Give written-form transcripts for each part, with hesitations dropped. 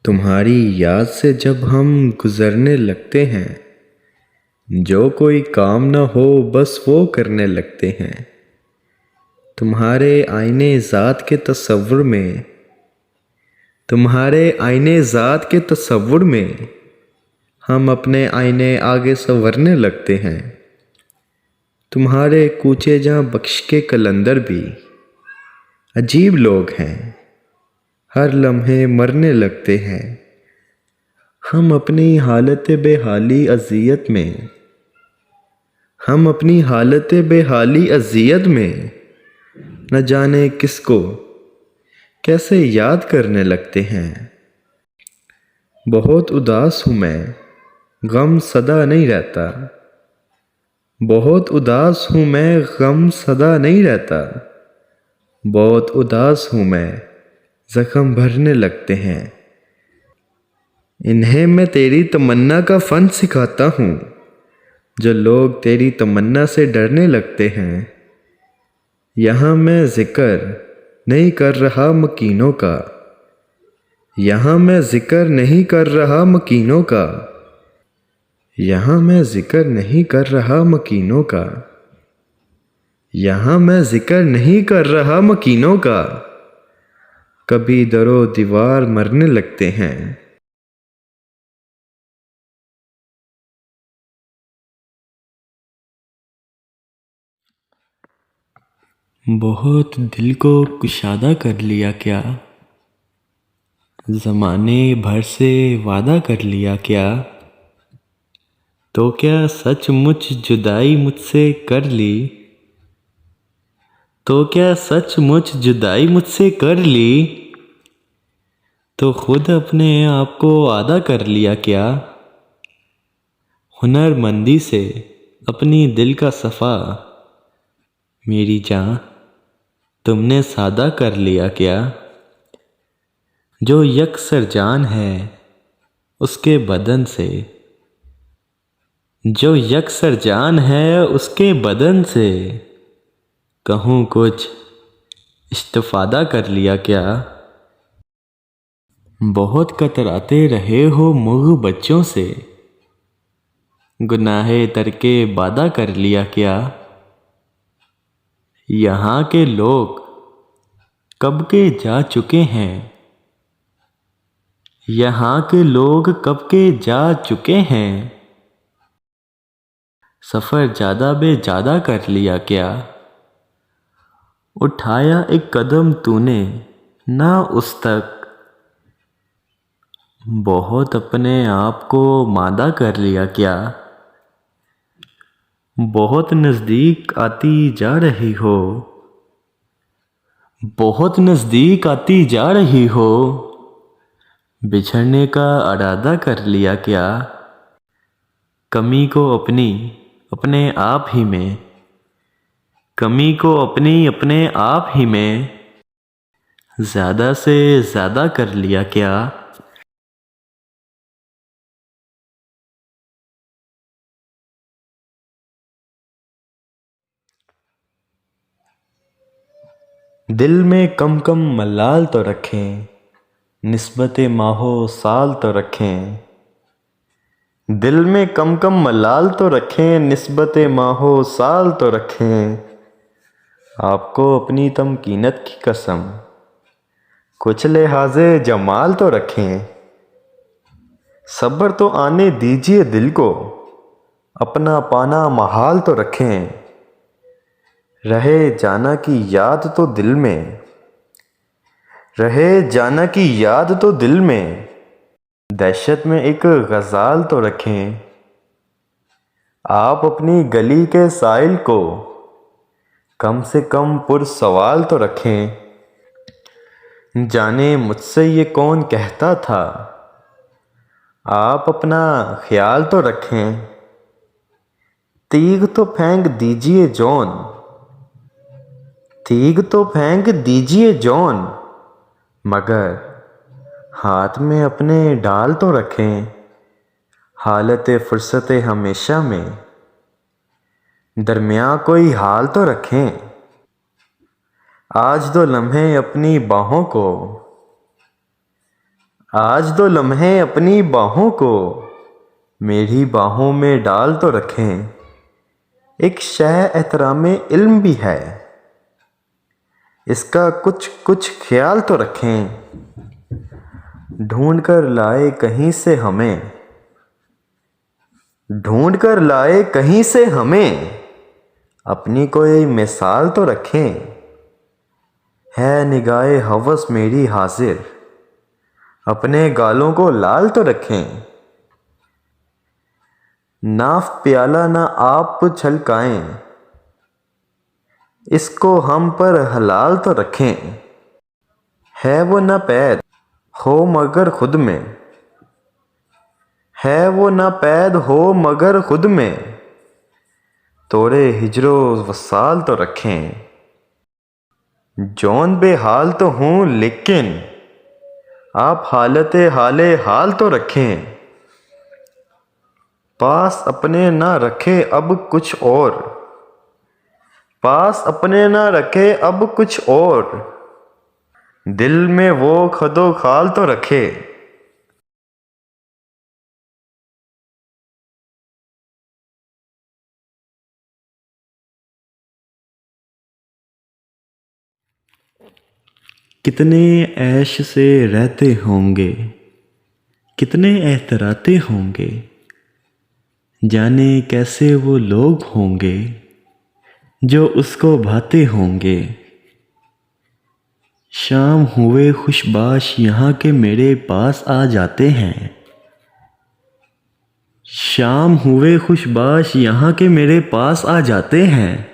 तुम्हारी याद से जब हम गुजरने लगते हैं, जो कोई काम न हो बस वो करने लगते हैं। तुम्हारे आईने ज़ात के तसव्वुर में, तुम्हारे आईने ज़ात के तसव्वुर में हम अपने आईने आगे संवरने लगते हैं। तुम्हारे कूचे जहाँ बख्श के कलंदर भी अजीब लोग हैं, हर लम्हे मरने लगते हैं। हम अपनी हालत बेहाली अज़ियत में, हम अपनी हालत बेहाली अज़ियत में न जाने किसको कैसे याद करने लगते हैं। बहुत उदास हूँ मैं, गम सदा नहीं रहता। बहुत उदास हूँ मैं, गम सदा नहीं रहता। बहुत उदास हूँ मैं, ज़ख्म भरने लगते हैं। इन्हें मैं तेरी तमन्ना का फ़न सिखाता हूँ, जो लोग तेरी तमन्ना से डरने लगते हैं। यहाँ मैं ज़िक्र नहीं कर रहा मकीनों का, यहाँ मैं ज़िक्र नहीं कर रहा मकीनों का, यहाँ मैं ज़िक्र नहीं कर रहा मकीनों का, यहाँ मैं ज़िक्र नहीं कर रहा मकीनों का। कभी दरो दीवार मरने लगते हैं। बहुत दिल को कुशादा कर लिया क्या, ज़माने भर से वादा कर लिया क्या। तो क्या सचमुच जुदाई मुझसे कर ली, तो क्या सचमुच जुदाई मुझसे कर ली। तो खुद अपने आप को आदा कर लिया क्या। हुनरमंदी से अपनी दिल का सफ़ा मेरी जान तुमने सादा कर लिया क्या। जो यकसर जान है उसके बदन से, जो यकसर जान है उसके बदन से कहूँ कुछ इस्तिफादा कर लिया क्या। बहुत कतराते रहे हो मुग़ बच्चों से, गुनाहे तरके वादा कर लिया क्या। यहाँ के लोग कब के जा चुके हैं, यहाँ के लोग कब के जा चुके हैं। सफ़र ज़्यादा ज़्यादा कर लिया क्या। उठाया एक कदम तूने ना उस तक, बहुत अपने आप को मादा कर लिया क्या। बहुत नज़दीक आती जा रही हो, बहुत नज़दीक आती जा रही हो। बिछड़ने का इरादा कर लिया क्या। कमी को अपनी अपने आप ही में, कमी को अपनी अपने आप ही में ज़्यादा से ज़्यादा कर लिया क्या। दिल में कम कम मलाल तो रखें, निस्बते माहो साल तो रखें। दिल में कम कम मलाल तो रखें, निस्बते माहो साल तो रखें। आपको अपनी तमकीनत की कसम, कुछ लिहाज़े जमाल तो रखें। सब्र तो आने दीजिए दिल को, अपना पाना महाल तो रखें। रहे जाना की याद तो दिल में, रहे जाना की याद तो दिल में दहशत में एक गज़ाल तो रखें। आप अपनी गली के साइल को कम से कम पुरसवाल तो रखें। जाने मुझसे ये कौन कहता था, आप अपना ख्याल तो रखें। तीग तो फेंक दीजिए जौन, तीग तो फेंक दीजिए जौन, मगर हाथ में अपने डाल तो रखें। हालत फुर्सत हमेशा में दरमियाँ कोई हाल तो रखें। आज दो लम्हे अपनी बाहों को आज दो लम्हे अपनी बाहों को मेरी बाहों में डाल तो रखें। एक शह एहतरामे इल्म भी है, इसका कुछ कुछ ख्याल तो रखें। ढूंढ कर लाए कहीं से हमें, ढूंढ कर लाए कहीं से हमें, अपनी कोई मिसाल तो रखें। है निगाहे हवस मेरी हाजिर, अपने गालों को लाल तो रखें। नाफ प्याला ना आप छलकाएं, इसको हम पर हलाल तो रखें। है वो ना पैद हो मगर खुद में, है वो ना पैद हो मगर खुद में, तोड़े हिजरो वसाल तो रखें। जौन बेहाल तो हूँ लेकिन आप हालते हाले हाल तो रखें। पास अपने ना रखे अब कुछ और, पास अपने ना रखे अब कुछ और, दिल में वो खदो खाल तो रखे। कितने ऐश से रहते होंगे, कितने एतराते होंगे, जाने कैसे वो लोग होंगे जो उसको भाते होंगे। शाम हुए खुशबाश यहाँ के मेरे पास आ जाते हैं, शाम हुए खुशबाश यहाँ के मेरे पास आ जाते हैं।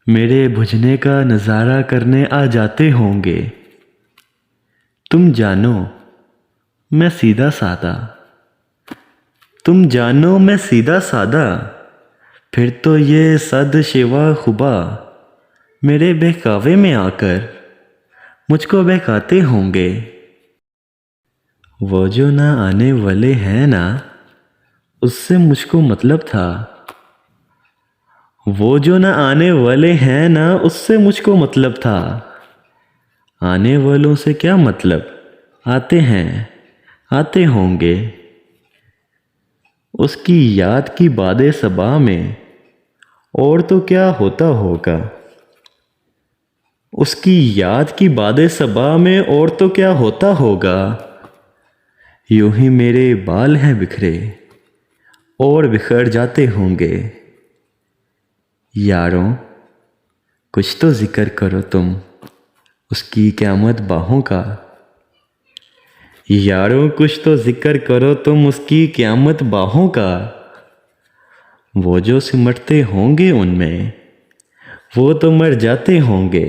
मेरे बुझने का नज़ारा करने आ जाते होंगे। तुम जानो मैं सीधा सादा, तुम जानो मैं सीधा सादा, फिर तो ये सद शिवा खुबा मेरे बहकावे में आकर मुझको बहकाते होंगे। वो जो ना आने वाले हैं ना, उससे मुझको मतलब था। वो जो ना आने वाले हैं ना, उससे मुझको मतलब था। आने वालों से क्या मतलब, आते हैं आते होंगे। उसकी याद की बादे सबा में और तो क्या होता होगा, उसकी याद की बादे सबा में और तो क्या होता होगा। यूं ही मेरे बाल हैं बिखरे और बिखर जाते होंगे। यारों कुछ तो जिक्र करो तुम उसकी क़यामत बाहों का, यारों कुछ तो जिक्र करो तुम उसकी क़यामत बाहों का। वो जो सिमटते होंगे उनमें, वो तो मर जाते होंगे।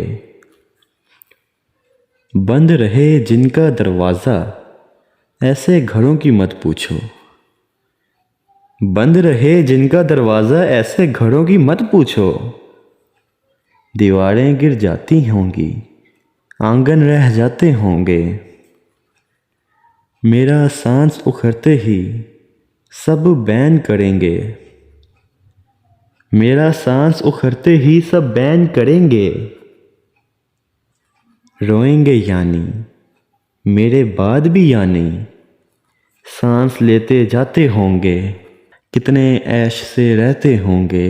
बंद रहे जिनका दरवाज़ा, ऐसे घरों की मत पूछो। बंद रहे जिनका दरवाज़ा, ऐसे घरों की मत पूछो। दीवारें गिर जाती होंगी, आंगन रह जाते होंगे। मेरा सांस उखड़ते ही सब बैन करेंगे, मेरा सांस उखड़ते ही सब बैन करेंगे। रोएंगे यानी मेरे बाद भी यानी सांस लेते जाते होंगे। कितने ऐश से रहते होंगे,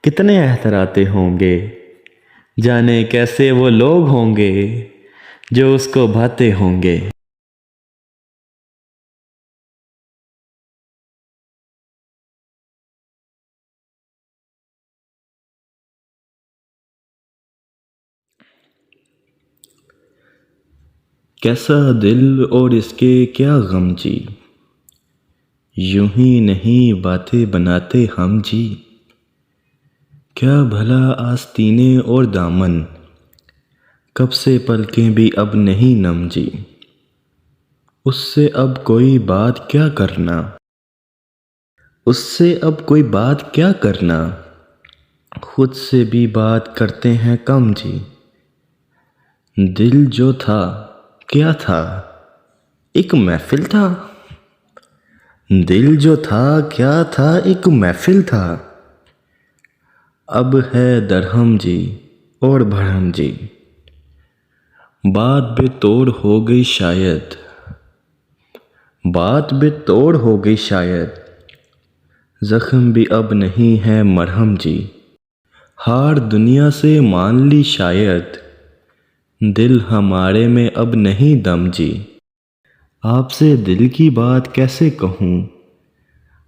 कितने एहतराते होंगे, जाने कैसे वो लोग होंगे जो उसको भाते होंगे। कैसा दिल और इसके क्या गम जी, यूं ही नहीं बातें बनाते हम जी। क्या भला आस्तीने और दामन, कब से पलकें भी अब नहीं नम जी। उससे अब कोई बात क्या करना, उससे अब कोई बात क्या करना, खुद से भी बात करते हैं कम जी। दिल जो था क्या था, एक महफिल था। दिल जो था क्या था, एक महफिल था। अब है दरहम जी और भरम जी, बात बेतोड़ हो गई शायद, बात बेतोड़ हो गई शायद, जख्म भी अब नहीं है मरहम जी। हार दुनिया से मान ली शायद, दिल हमारे में अब नहीं दम जी। आपसे दिल की बात कैसे कहूँ,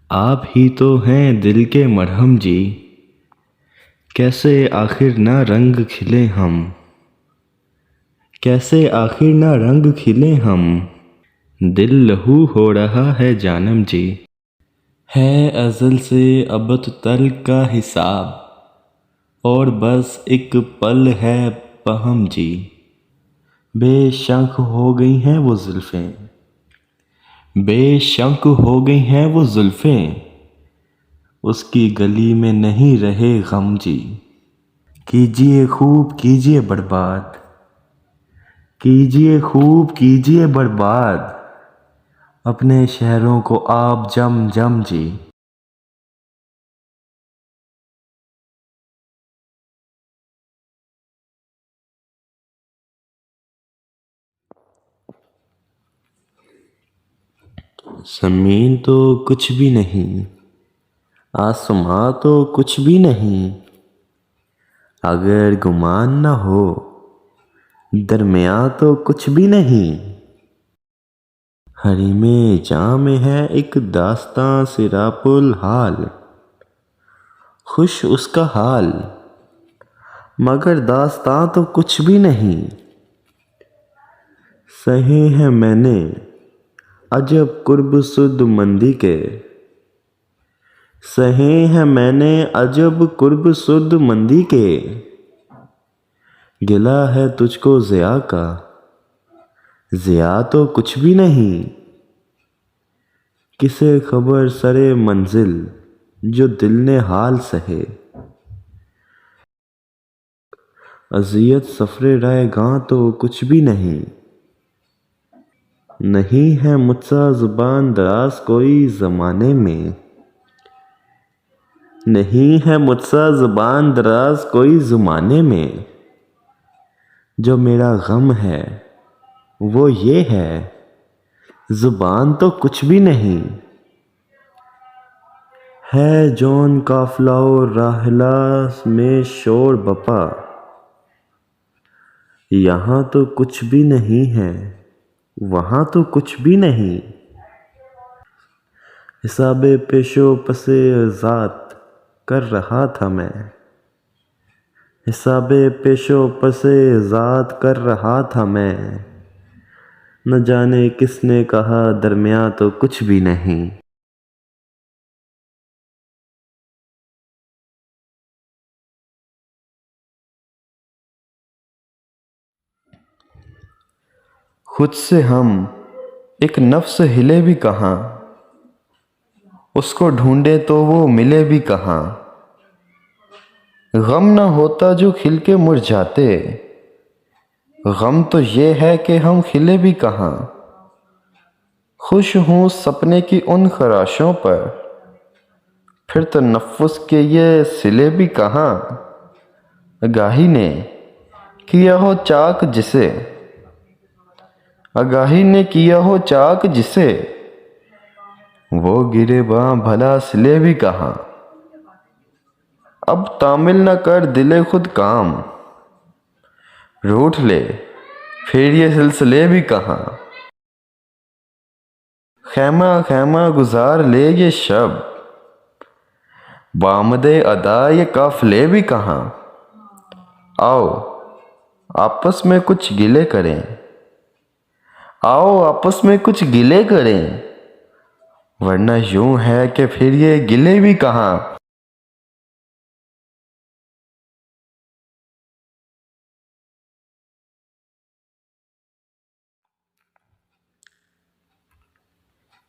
आप ही तो हैं दिल के मरहम जी। कैसे आखिर ना रंग खिले हम, कैसे आखिर ना रंग खिले हम, दिल लहू हो रहा है जानम जी। है अज़ल से अबद तल का हिसाब, और बस एक पल है पहम जी। बेशंख हो गई हैं वो जुल्फ़ें, बेशंख हो गई हैं वो जुल्फ़ें, उसकी गली में नहीं रहे गम जी। कीजिए खूब कीजिए बर्बाद, कीजिए खूब कीजिए बर्बाद, अपने शहरों को आप जम जम जी। ज़मीन तो कुछ भी नहीं, आसमां तो कुछ भी नहीं, अगर गुमान न हो दरमियाँ तो कुछ भी नहीं। हरीमे जां में है एक दास्तां सिरापुल हाल, खुश उसका हाल, मगर दास्तां तो कुछ भी नहीं। सहे हैं मैंने अजब कुर्ब सुद मंदी के, सहे हैं मैंने अजब कुर्ब सुद मंदी के, गिला है तुझको ज़िया का, ज़िया तो कुछ भी नहीं। किसे खबर सरे मंजिल जो दिल ने हाल सहे, अज़ियत सफ़रे रायगां तो कुछ भी नहीं। नहीं है मुझसा ज़ुबान दराज कोई ज़माने में, नहीं है मुझसा ज़ुबान दराज कोई ज़माने में, जो मेरा गम है वो ये है, ज़ुबान तो कुछ भी नहीं। है जौन काफ़िला राहिला में शोर बपा, यहाँ तो कुछ भी नहीं है वहाँ तो कुछ भी नहीं। हिसाबे पेशो पसे ज़ात कर रहा था मैं, हिसाबे पेशो पसे ज़ात कर रहा था मैं, न जाने किसने कहा दरमियाँ तो कुछ भी नहीं। खुद से हम एक नफ्स हिले भी कहाँ, उसको ढूंढे तो वो मिले भी कहाँ। गम न होता जो खिल के मुरझाते, गम तो ये है कि हम खिले भी कहाँ। खुश हूँ सपने की उन खराशों पर, फिर तो नफ्स के ये सिले भी कहाँ। आगाही ने किया हो चाक जिसे, आगाही ने किया हो चाक जिसे, वो गिरेबां भला सिले भी कहाँ। अब तामिल न कर दिले खुद काम, रूठ ले फिर ये सिलसिले भी कहाँ। खैमा खैमा गुजार ले ये शब, बामदे अदा ये काफिले भी कहाँ। आओ आपस में कुछ गिले करें, आओ आपस में कुछ गिले करें, वरना यूं है कि फिर ये गिले भी कहाँ।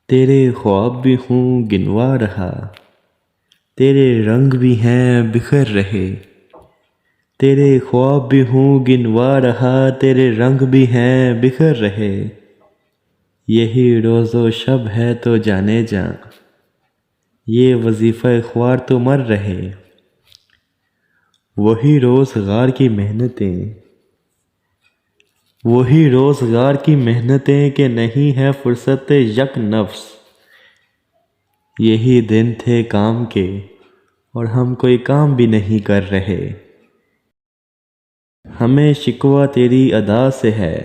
तेरे ख्वाब भी हूँ गिनवा रहा, तेरे रंग भी हैं बिखर रहे, तेरे ख्वाब भी हूँ गिनवा रहा, तेरे रंग भी हैं बिखर रहे। यही रोज़ो शब है तो जाने जा, ये वजीफ़ा ख्वार तो मर रहे। वही रोज़गार की मेहनतें, वही रोज़गार की मेहनतें कि नहीं है फुर्सत यक नफ्स। यही दिन थे काम के और हम कोई काम भी नहीं कर रहे। हमें शिकवा तेरी अदा से है,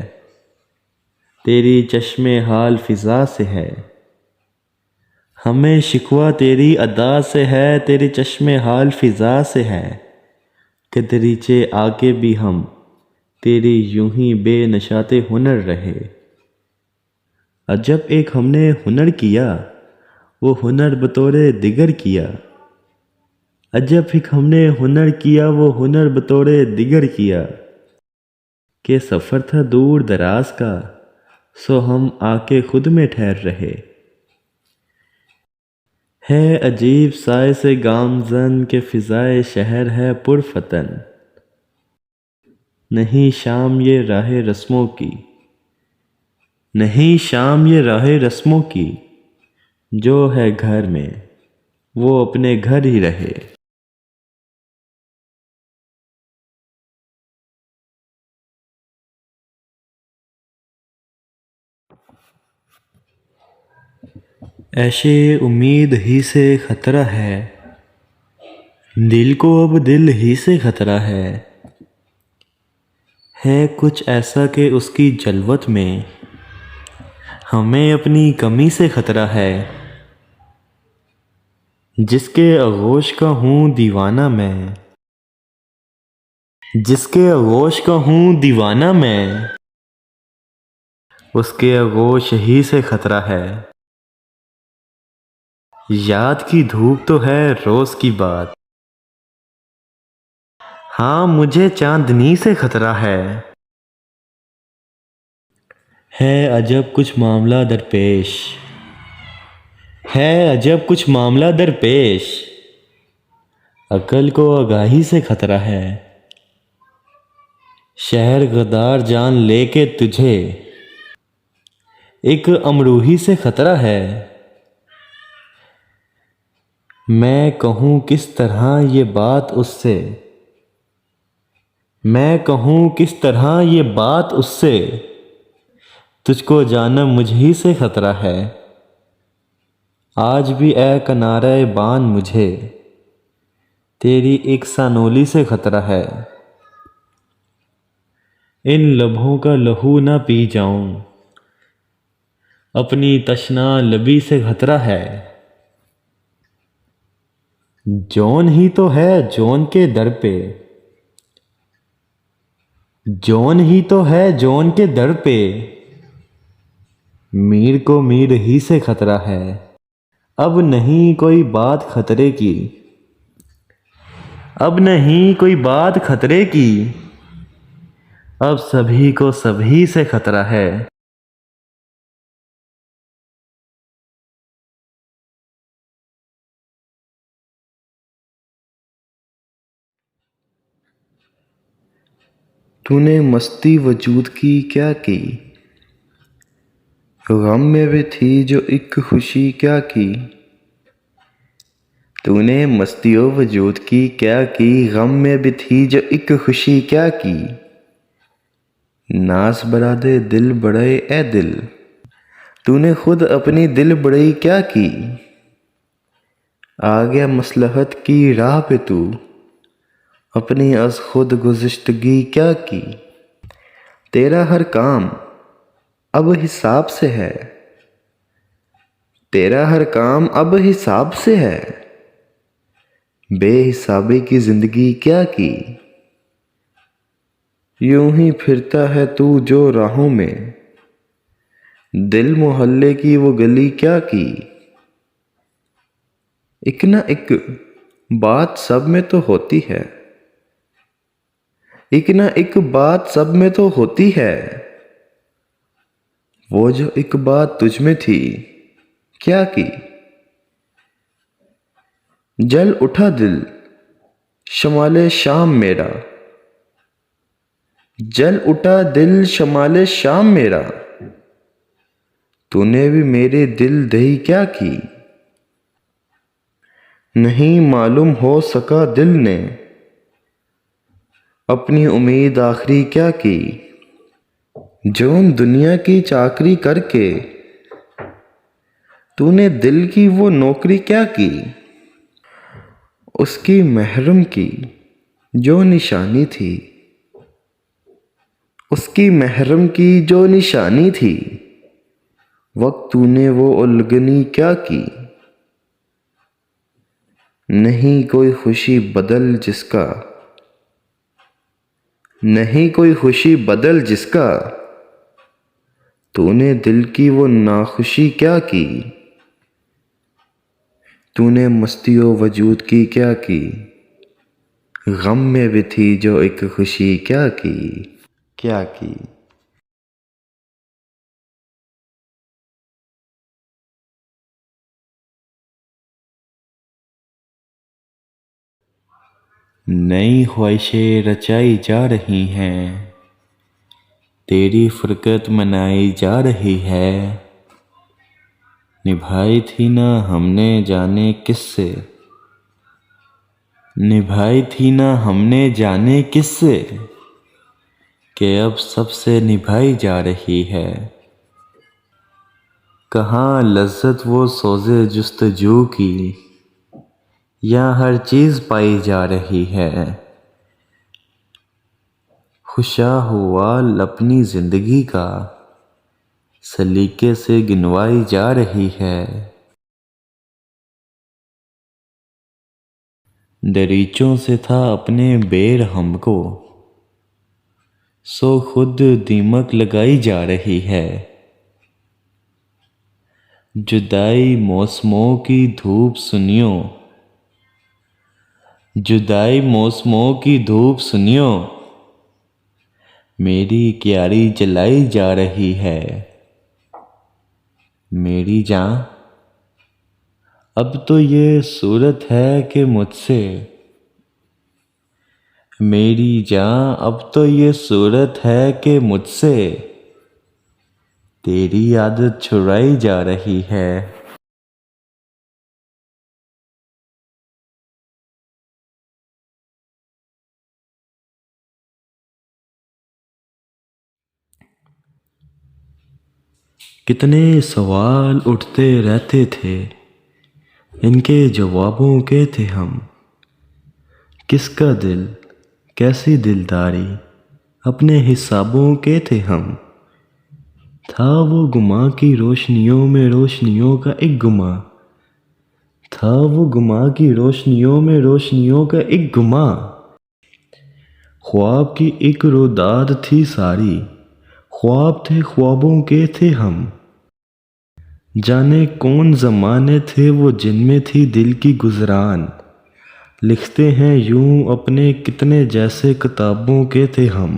तेरी चश्मे हाल फिजा से है। हमें शिकवा तेरी अदा से है, तेरे चश्मे हाल फिजा से है। कि दरीचे आके भी हम तेरी यूं ही बेनशाते हुनर रहे। अजब एक हमने हुनर किया, वो हुनर बतौरे दिगर किया। अजब एक हमने हुनर किया, वो हुनर बतौरे दिगर किया। कि सफ़र था दूर दराज का, सो हम आके खुद में ठहर रहे। है अजीब साए से गामजन के फ़िज़ाए शहर है पुरफतन। नहीं शाम ये राहे रस्मों की, नहीं शाम ये राहे रस्मों की। जो है घर में वो अपने घर ही रहे। ऐशे उम्मीद ही से खतरा है, दिल को अब दिल ही से खतरा है कुछ ऐसा कि उसकी जलवत में हमें अपनी कमी से खतरा है। जिसके आगोश का हूँ दीवाना मैं, जिसके आगोश का हूँ दीवाना मैं, उसके आगोश ही से खतरा है। याद की धूप तो है रोज की बात, हाँ मुझे चांदनी से खतरा है अजब कुछ मामला दरपेश, है अजब कुछ मामला दरपेश। अकल को आगाही से खतरा है। शहर गद्दार जान लेके तुझे एक अमरूही से खतरा है। मैं कहूँ किस तरह ये बात उससे, मैं कहूँ किस तरह ये बात उससे। तुझको जानम मुझ ही से खतरा है। आज भी ए किनारे बान मुझे तेरी एक सानोली से खतरा है। इन लबों का लहू ना पी जाऊं, अपनी तशना लबी से खतरा है। जौन ही तो है जौन के दर पे, जौन ही तो है जौन के दर पे। मीर को मीर ही से खतरा है। अब नहीं कोई बात खतरे की, अब नहीं कोई बात खतरे की। अब सभी को सभी से खतरा है। तूने मस्ती वजूद की क्या की, गम में भी थी जो एक खुशी क्या की। तूने मस्ती वजूद की क्या की, गम में भी थी जो एक खुशी क्या की। नास बरादे दिल बड़े ए दिल, तूने खुद अपनी दिल बड़ई क्या की। आ गया मसलहत की राह पे तू, अपनी अज खुद गुज़िश्तगी क्या की। तेरा हर काम अब हिसाब से है, तेरा हर काम अब हिसाब से है। बेहिसाबी की जिंदगी क्या की। यूं ही फिरता है तू जो राहों में, दिल मोहल्ले की वो गली क्या की। एक ना एक बात सब में तो होती है, एक ना एक बात सब में तो होती है। वो जो एक बात तुझ में थी क्या की। जल उठा दिल शमाले शाम मेरा, जल उठा दिल शमाले शाम मेरा। तूने भी मेरे दिल दही क्या की। नहीं मालूम हो सका दिल ने अपनी उम्मीद आखिरी क्या की। जोन दुनिया की चाकरी करके तूने दिल की वो नौकरी क्या की। उसकी महरम की जो निशानी थी, उसकी महरम की जो निशानी थी, वक्त तूने वो उल्गनी क्या की। नहीं कोई खुशी बदल जिसका, नहीं कोई खुशी बदल जिसका, तूने दिल की वो नाखुशी क्या की। तूने मस्तियों वजूद की क्या की, गम में भी थी जो एक खुशी क्या की, क्या की। नई ख्वाहिशें रचाई जा रही हैं, तेरी फुरकत मनाई जा रही है। निभाई थी ना हमने जाने किससे, निभाई थी ना हमने जाने किससे, कि अब सबसे निभाई जा रही है। कहाँ लज्जत वो सोज़े जुस्तजू की, यहाँ हर चीज़ पाई जा रही है। खुशा हुआ अपनी ज़िंदगी का सलीके से गिनवाई जा रही है। दरीचों से था अपने बेर हमको, सो खुद दीमक लगाई जा रही है। जुदाई मौसमों की धूप सुनियो, जुदाई मौसमों की धूप सुनियो, मेरी क्यारी जलाई जा रही है। मेरी जान अब तो ये सूरत है कि मुझसे, मेरी जान अब तो ये सूरत है कि मुझसे तेरी आदत छुड़ाई जा रही है। कितने सवाल उठते रहते थे, इनके जवाबों के थे हम। किसका दिल, कैसी दिलदारी, अपने हिसाबों के थे हम। था वो गुमा की रोशनियों में रोशनियों का एक गुमा, था वो गुमा की रोशनियों में रोशनियों का एक गुमा। ख्वाब की एक रोदाद थी सारी, ख्वाब थे ख्वाबों के थे हम। जाने कौन ज़माने थे वो जिनमें थी दिल की गुजरान। लिखते हैं यूं अपने कितने जैसे किताबों के थे हम।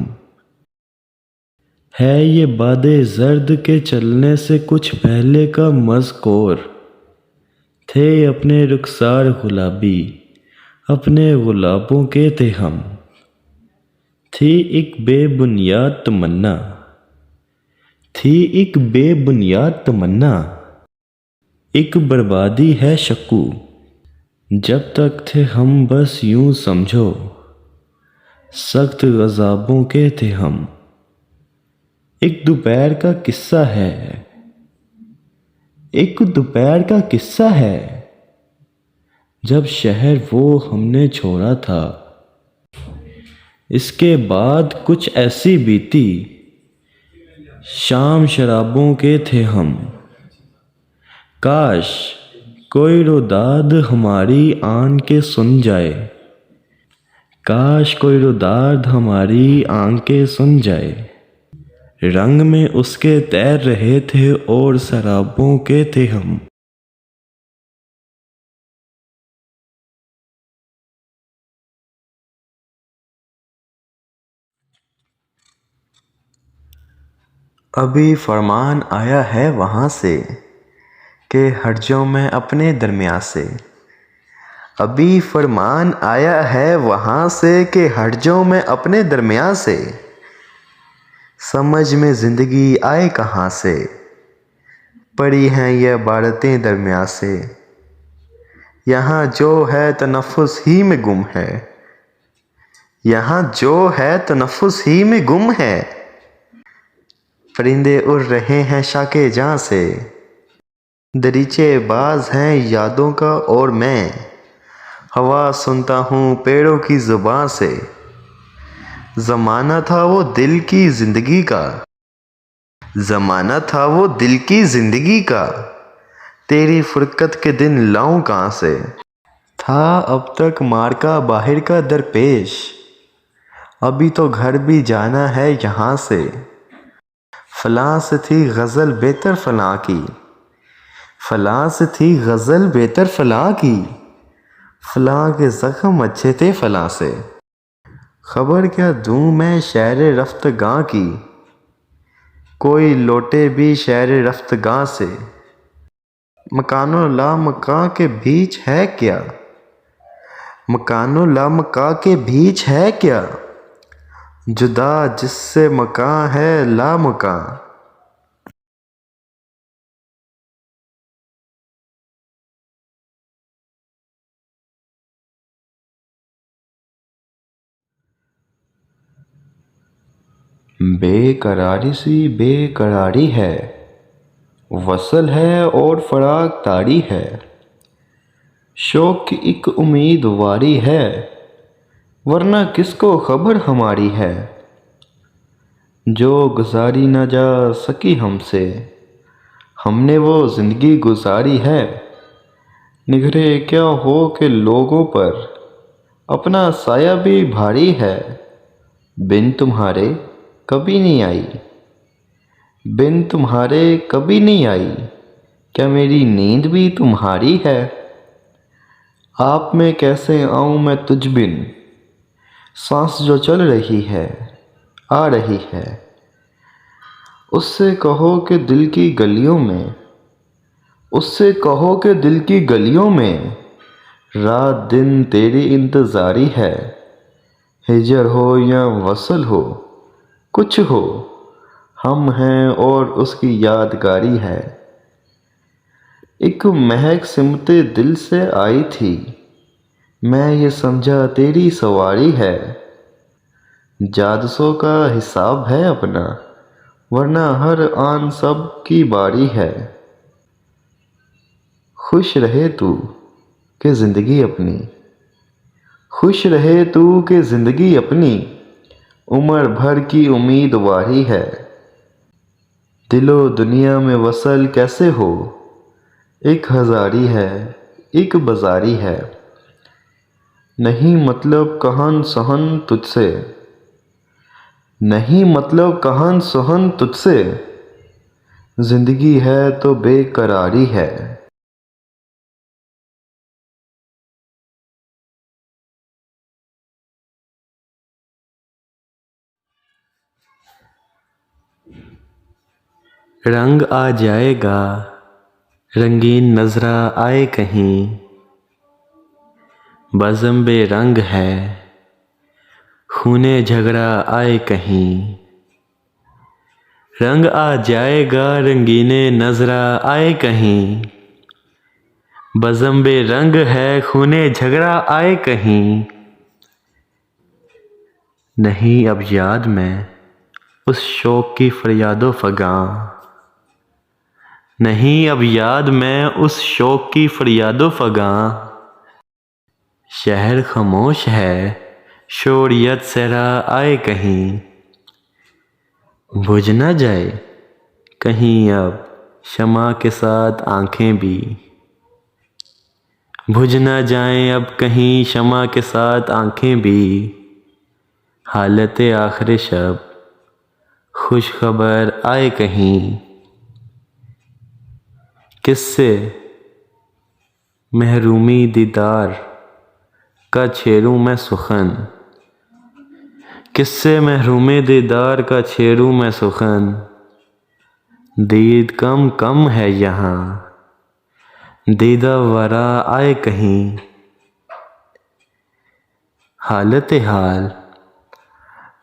है ये बादे जर्द के चलने से कुछ पहले का मज़कोर। थे अपने रुखसार गुलाबी, अपने गुलाबों के थे हम। थी एक बेबुनियाद तमन्ना, थी एक बेबुनियाद तमन्ना, एक बर्बादी है शक्कू। जब तक थे हम बस यूं समझो, सख्त गज़ाबों के थे हम। एक दोपहर का किस्सा है, एक दोपहर का किस्सा है, जब शहर वो हमने छोड़ा था। इसके बाद कुछ ऐसी बीती, शाम शराबों के थे हम। काश कोई रुदाद हमारी आन के सुन जाए, काश कोई रुदाद हमारी आन के सुन जाए। रंग में उसके तैर रहे थे और शराबों के थे हम। अभी फरमान आया है वहाँ से कि हट जाऊँ मैं अपने दरमियाँ से। अभी फरमान आया है वहाँ से कि हट जाऊँ मैं अपने दरमियाँ से। समझ में ज़िंदगी आए कहाँ से, पड़ी हैं ये बारतें दरमियाँ से। यहाँ जो है तनफ़ुस ही में गुम है, यहाँ जो है तनफ़ुस ही में गुम है। परिंदे उड़ रहे हैं शाके जहाँ से, दरीचे बाज हैं यादों का और मैं हवा सुनता हूँ पेड़ों की जुबान से। ज़माना था वो दिल की ज़िंदगी का, ज़माना था वो दिल की ज़िंदगी का, तेरी फुरकत के दिन लाऊं कहाँ से। था अब तक मार्का बाहर का दरपेश, अभी तो घर भी जाना है यहाँ से। फलां से थी गज़ल बेहतर फलां की, फलां से थी गज़ल बेहतर फलां की, फलां के ज़ख्म अच्छे थे फलां से। खबर क्या दूँ मैं शहर रफ्तगां की, कोई लौटे भी शहर रफ्तगां से। मकानो ला मकां के बीच है क्या, मकानो ला मकां के बीच है क्या, जुदा जिससे मकां है ला मकां। बेकरारी सी बेकरारी है, वसल है और फराग तारी है, शौक की एक उम्मीदवारी है, वरना किसको खबर हमारी है। जो गुजारी न जा सकी हमसे, हमने वो ज़िंदगी गुजारी है। निगरे क्या हो के लोगों पर, अपना साया भी भारी है। बिन तुम्हारे कभी नहीं आई, बिन तुम्हारे कभी नहीं आई, क्या मेरी नींद भी तुम्हारी है। आप में कैसे आऊँ मैं तुझ बिन, सांस जो चल रही है आ रही है। उससे कहो कि दिल की गलियों में, उससे कहो कि दिल की गलियों में, रात दिन तेरी इंतज़ारी है। हिजर हो या वसल हो, कुछ हो, हम हैं और उसकी यादगारी है। एक महक सिमते दिल से आई थी, मैं ये समझा तेरी सवारी है। जादसों का हिसाब है अपना, वरना हर आन सब की बारी है। खुश रहे तू कि ज़िंदगी अपनी, खुश रहे तू कि ज़िंदगी अपनी, उम्र भर की उम्मीदवारी है। दिलो दुनिया में वसल कैसे हो, एक हज़ारी है एक बाज़ारी है। नहीं मतलब कहन सहन तुझसे, नहीं मतलब कहन सहन तुझसे, ज़िंदगी है तो बेकरारी है। रंग आ जाएगा रंगीन नजरा आए कहीं, बज़म बेरंग है खूने झगड़ा आए कहीं। रंग आ जाएगा रंगीने नजरा आए कहीं, बज़म बेरंग है खूने झगड़ा आए कहीं। नहीं अब याद में उस शौक की फरियादो फगां, नहीं अब याद में उस शौक की फरियादो फगां। शहर खामोश है शोरियत सहरा आए कहीं, बुझ न जाए कहीं अब शमा के साथ आंखें भी, बुझ न जाएं अब कहीं शमा के साथ आंखें भी। हालत आखिर शब खुश खबर आए कहीं, किससे महरूमी दीदार का छेड़ूं मैं सुखन, किससे महरूमी दीदार का छेड़ूं मैं सुखन। दीद कम कम है यहाँ दीदा वरा आए कहीं। हालत हाल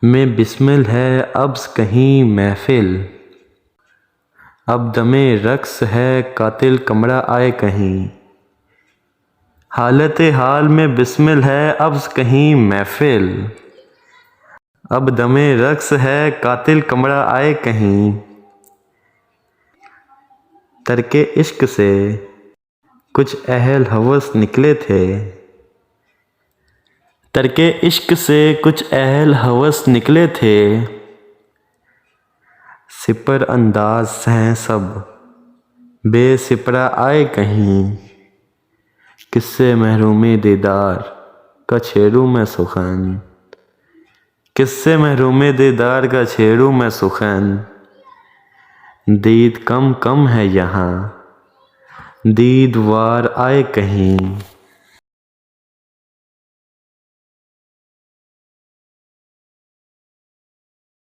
में बिस्मिल है अब्स कहीं महफिल, अब दमे रक्स है कातिल कमरा आए कहीं। हालत हाल में बिस्मिल है अब्स कहीं महफिल, अब दमे रक्स है कातिल कमरा आए कहीं। तरके इश्क से कुछ अहल हवस निकले थे। तरके इश्क से कुछ अहल हवस निकले थे। सिपर अंदाज हैं सब बेसिपरा आए कहीं। किससे महरूमी दीदार का छेड़ूं मैं सुखन। किससे महरूमी दीदार का छेड़ूं मैं सुखन। दीद कम कम है यहाँ दीद वार आए कहीं।